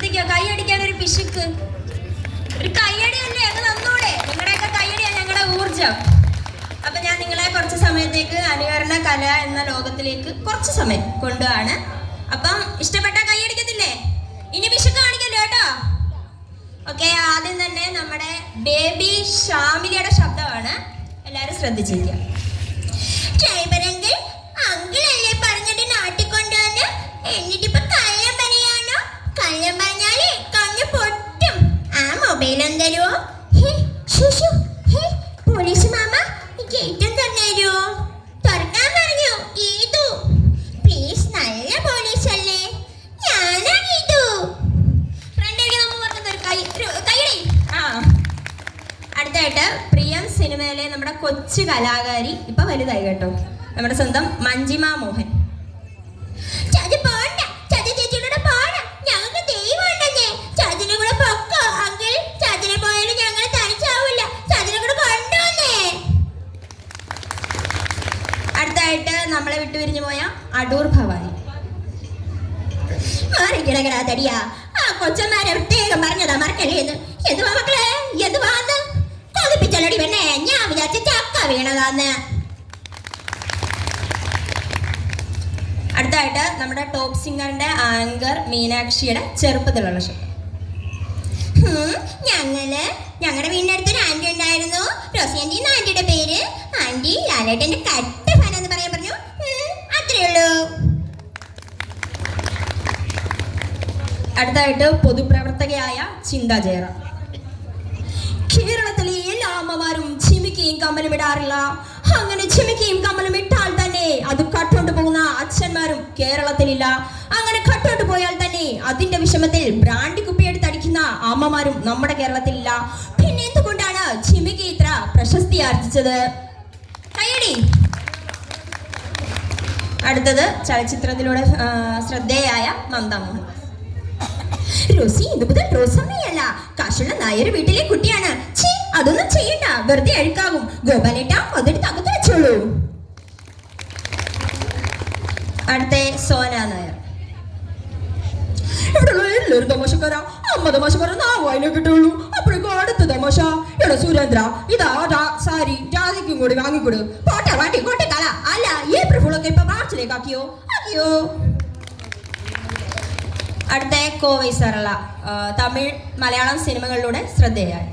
ശ്രദ്ധിക്കുക. കൈയടിക്കാൻ ഒരു പിശുക്ക്. ഒരു കൈയടിയല്ലേ, അത് തന്നൂടെ? നിങ്ങളുടെയൊക്കെ കൈയടിയാണ് ഞങ്ങളുടെ ഊർജം. അപ്പൊ ഞാൻ നിങ്ങളെ കുറച്ച് സമയത്തേക്ക് അനുകരണ കല എന്ന ലോകത്തിലേക്ക് കുറച്ച് സമയം കൊണ്ടുപോവാണ്. അപ്പം ഇഷ്ടപ്പെട്ട കൈയടിക്കത്തില്ലേ? ഇനി പിശുക്ക് കാണിക്കല്ലോ കേട്ടോ. ഓക്കെ, ആദ്യം തന്നെ നമ്മുടെ ബേബി ഷാമിലിയുടെ ശബ്ദമാണ്. എല്ലാരും ശ്രദ്ധിച്ചിരിക്കുക. അങ്കിളല്ലേ പറഞ്ഞിട്ട് നാട്ടിൽ കൊണ്ടുവന്ന് എന്നിട്ടിപ്പോ കള്ളം പറയാണോ? കള്ളം പറഞ്ഞാലേ കണ്ണു പൊട്ടും. ആ മൊബൈൽ എന്തരുവോ? പോലീസ് മാമ ഗേറ്റും തന്നേരോ? തുറക്കാൻ പറഞ്ഞു. ഗീതു പ്ലീസ്, നല്ല പോലീസ് അല്ലേ? ഞാനാ ഗീതു. അടുത്തായിട്ട് പ്രിയം സിനിമയിലെ നമ്മുടെ കൊച്ചു കലാകാരി, ഇപ്പൊ വലുതായി കേട്ടോ, നമ്മുടെ സ്വന്തം മഞ്ജിമ മോഹൻ. അടുത്തായിട്ട് നമ്മളെ വിട്ടുപിരിഞ്ഞു പോയ അടൂർ ഭവാനി. തടിയാ ആ കൊച്ചന്മാരെ പ്രത്യേകം പറഞ്ഞതാ മറക്കല്ലേന്ന്. എന്തുവാ മക്കളെ, എന്തുവാന്ന് കൊതിപ്പിച്ചല്ലടി പെണ്ണേ, ഞാൻ വിചാരിച്ച ചക്ക വീണതാന്ന്. അടുത്തായിട്ട് നമ്മുടെ ടോപ്പ് സിംഗറിന്റെ ആങ്കർ മീനാക്ഷിയുടെ ചെറുപ്പത്തിലുള്ള ശബ്ദം. ഞങ്ങളുടെ വീടിന്റെ അടുത്തൊരു ആന്റി ഉണ്ടായിരുന്നു, റോസി ആന്റി എന്ന ആന്റിയുടെ പേര്. ആന്റി ലാലേട്ടന്റെ കട്ട ഫാൻ എന്ന് പറയാൻ പറഞ്ഞു. അത്രേ ഉള്ളൂ. അടുത്തായിട്ട് പൊതുപ്രവർത്തകയായ ചിന്താ ജയറാം. കേരളത്തിലെ എല്ലാ അമ്മമാരും ചിമിക്കയും കമ്മലും ഇടാറില്ല. അങ്ങനെ ചിമിക്കയും കമ്മലും ഇട്ടാൽ തന്നെ അത് കട്ടോണ്ട് പോകുന്ന അച്ഛന്മാരും കേരളത്തിലില്ല. അങ്ങനെ കട്ടോണ്ട് പോയാൽ തന്നെ അതിന്റെ വിഷമത്തിൽ ബ്രാൻഡി കുപ്പിയെടുത്ത് അടിക്കുന്ന അമ്മമാരും നമ്മുടെ കേരളത്തിലില്ല. പിന്നെ എന്തുകൊണ്ടാണ് ചിമിക്കി ഇത്ര പ്രശസ്തി ആർജിച്ചത്? കയ്യടി. അടുത്തത് ചലച്ചിത്രത്തിലൂടെ ശ്രദ്ധേയായ നന്ദ മോഹൻ. റോസി ഇത് മുതൽ റോസമ്മയല്ല, കാശുള്ള നായർ വീട്ടിലെ കുട്ടിയാണ്. അതൊന്നും ചെയ്യണ്ട, വെറുതെ അഴുക്കാകും. ഗോപാലേട്ട അതെടുത്ത് അകത്ത് വെച്ചോളൂ. അടുത്ത സോന നായർ. ഇവിടെയുള്ള എല്ലാവരും തമാശക്കാരാ. അമ്മ തമാശ പറഞ്ഞ ആ വായന കിട്ടുള്ളൂ. അപ്പോഴേക്കും അടുത്ത തമാശ. എടാ സുരേന്ദ്ര, ഇതാ സാരി ജാതിക്കും കൂടി വാങ്ങിക്കൊടു. പോട്ടെ വാട്ടി കോട്ടെ കാല. അല്ല, ഏപ്രിൽ ഫുള്ളൊക്കെ ഇപ്പൊ മാർച്ചിലേക്ക് ആക്കിയോ? അടുത്ത കോവൈ സരള. തമിഴ് മലയാളം സിനിമകളിലൂടെ ശ്രദ്ധേയായി.